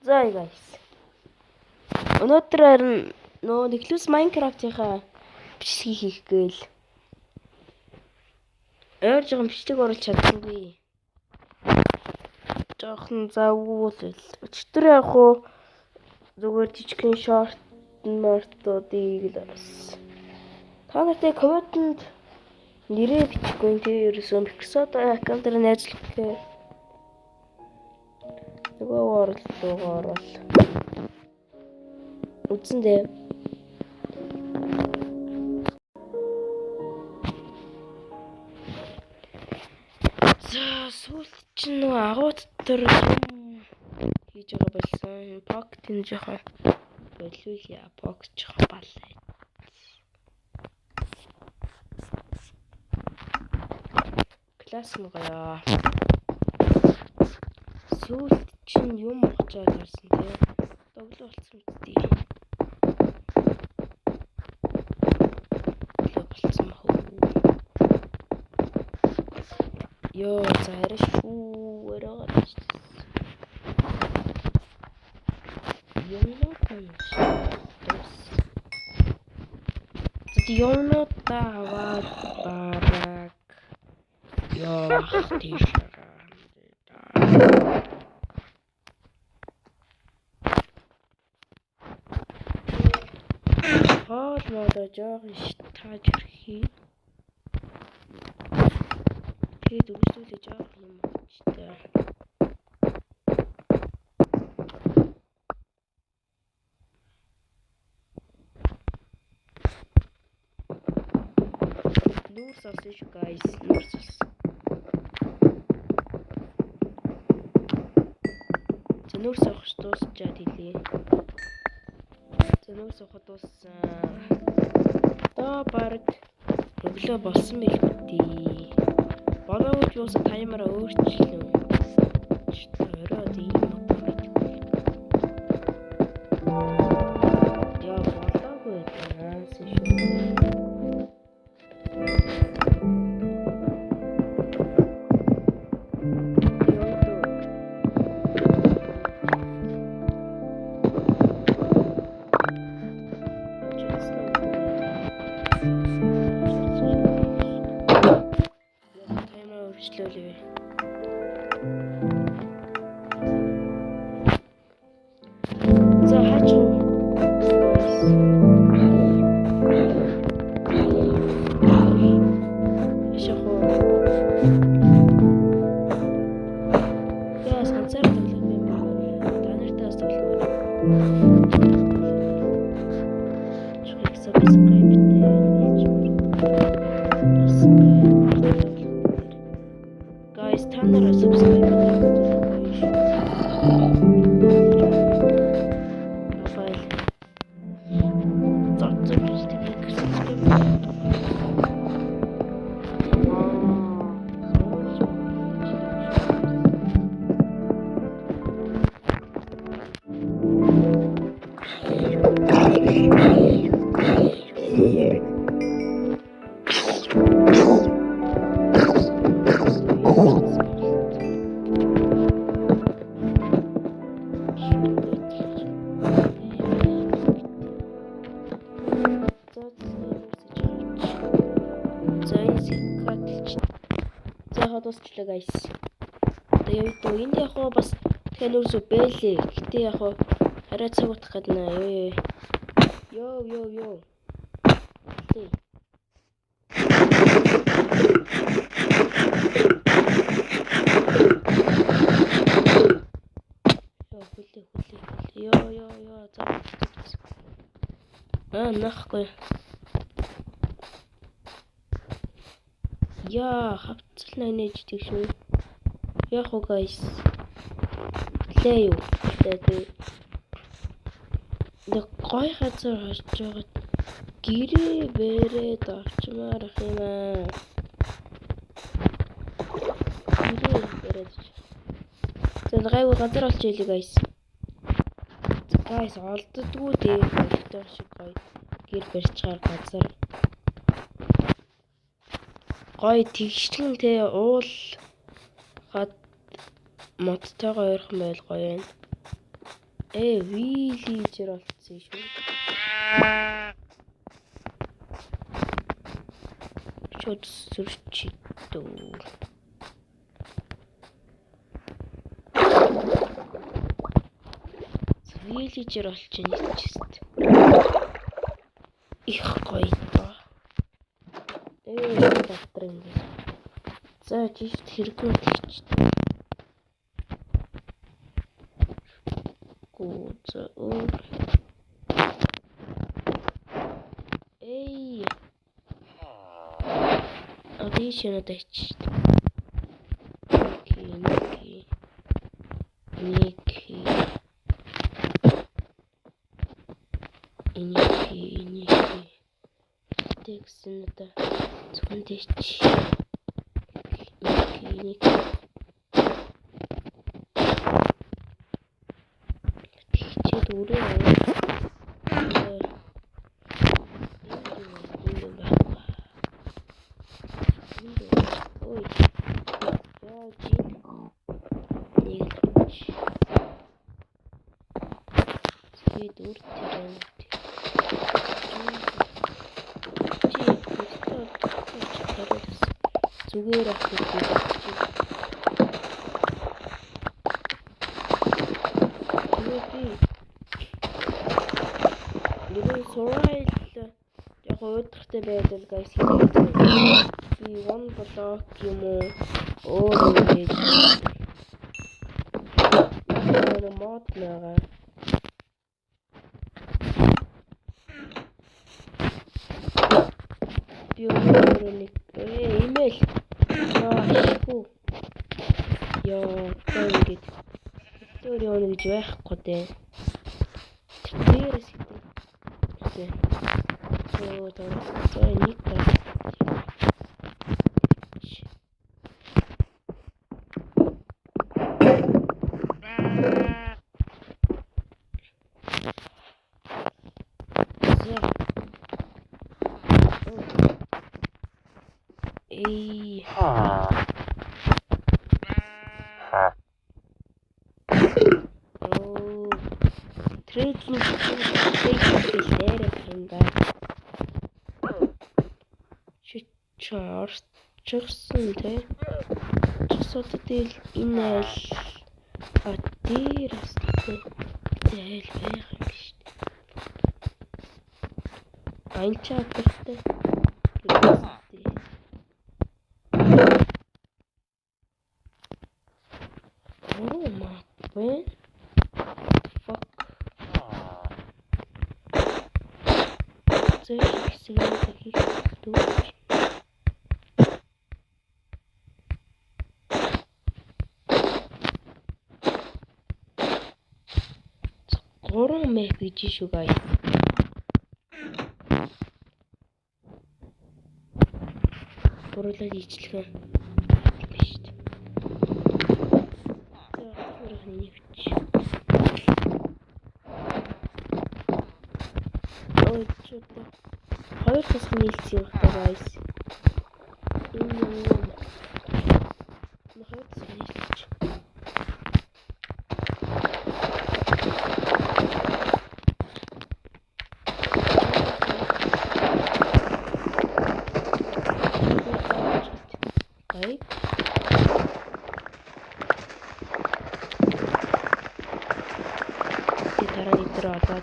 За guys. Өнөөдөр харин нөө Nicholas Minecraft-ийнхаа бичлэгийг хийх гээл. Өөр жоохон бичлэг оруулах чадсангүй. Жоохон завгүй л. Өчтөр яг уу зүгээр жижигхэн шорт мартуудыг л бас. Та нартай комментод нэрээ бичихгүй тийм ерөөсөө Microsoft аккаунтаар найзлах гэхээр нөгөө оруулалтуугаар бол үзэндээ за сүүлд чинь нөгөө агуу дотор хийж байгаа болсон. Пок тийм жоохон болиулъя. Пок жоохон баллаа. Класс нь гоё. Сүүлд чинь юм ухчаад гарсан тий. Доглоо болцсон үстэй. Доглоо болцсон хөө. Йоо, цаарш шүү. Өрөөж. Юмноо томш. Юмноо таваад бараг. Йоо, тийш. Хоол модоо жоох тааж өрхий. Тэгээд үргэлжлүүлээ жоох юм болчтой. Нүүр сосж guys, нүүр сос. Нүүр сохч дуусчаад хэлээ. Нүүр соход дууссан. Одоо баг өглөө болсон байл битий. Болооч юуса таймераа өөрчлөлөө. Ороод ийм яа болоогүй яасан шүү. Guys, turn the subscribe дуусчлаа guys. Одоо энд яг хоо бас тэгэхээр нүүрсөө бэлээ. Гэтэ яг хоо арай цаг утах гэдэг нэ. Йоо. Тий. Йоо. Нахгүй. Яа, хавцлаа нэж тийш үү. Яг уу guys. Лээ юу. Нэг гой газар хожж байгаа. Гэрээ бэрээд орчмаар ах юм аа. Гэрээ бэрээд. Зэн гайгүй газар олж ийлээ guys. Guys олддгүй дээ. Болтор шиг гой. Гэр барьчаар газар. Гой тэгшлэн те уул гад модтойгоо ойрхон байл гоё юм. Виллижер болсон шүү. Шууд сүрчидөө. Виллижер олчихно чист. Их гоё доо. Доктор ингэ. За жишт хэрэггүй тэгчтэй. За Additional touch. Nikki. Texten da. Zundisch. Nikki. Тэгчээд өөрөө зүгээр авах яг уйдахтай байдаг guys. Би one block юм уу ингэж мод нага би өөрөө нэг имэйл яа ингэж өөр гэж байхгүй дээ. Тэрээс идэв. То ник чарсан тэ часуудад энэ айл дээрээс айл байх юм шүү дээ. Анчаа гэртээ Горон мэп гэж шүү guys. Гурлаад ичлэх юм биш үү? Ой чөтө. Хоёр тасг нийлсэн юм байна guys.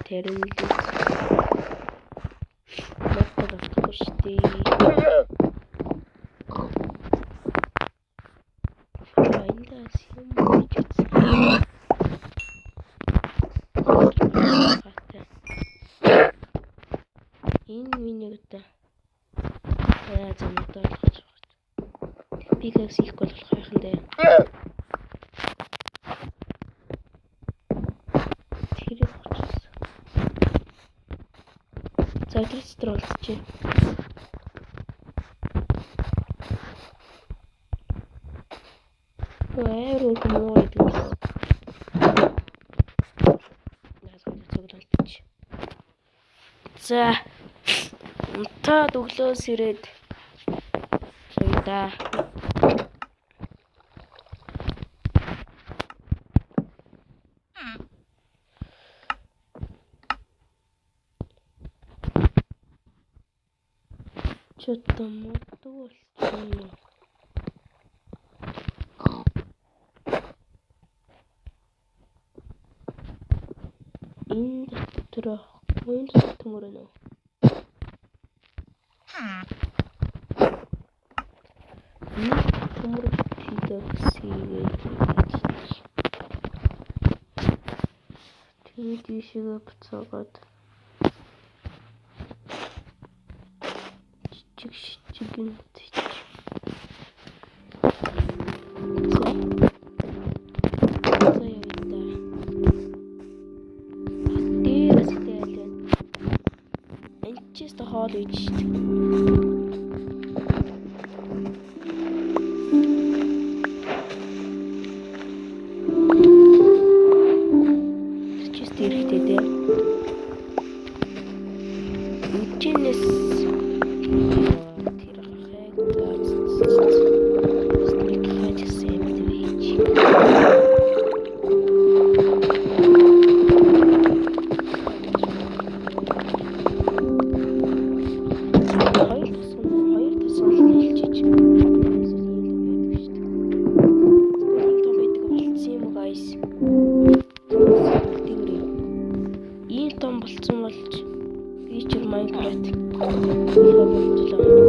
Тэрэн л мэтад авчихгүй Айдас юм гэж үзсэн. Энэ минийгтэй замтай болгож байгаа. Пикакс их болох хайхан дээ. Стролчи. Рук мой дус. За. Та өглөөс ирээд да. одоо моддаг болчихно. Энэ дотор энэ төмөрнө. Төмөр хийдэгсийгээд тэгээд ийшээ буцаагаад жижиг юм тийч. Хоол ийж шүү дээ. Чист хэрэгтэй дээ. Үчинэс тэр хайг стик хайж сэмд вич. Ийм том болцсон болж Feature Minecraft болчихлоо.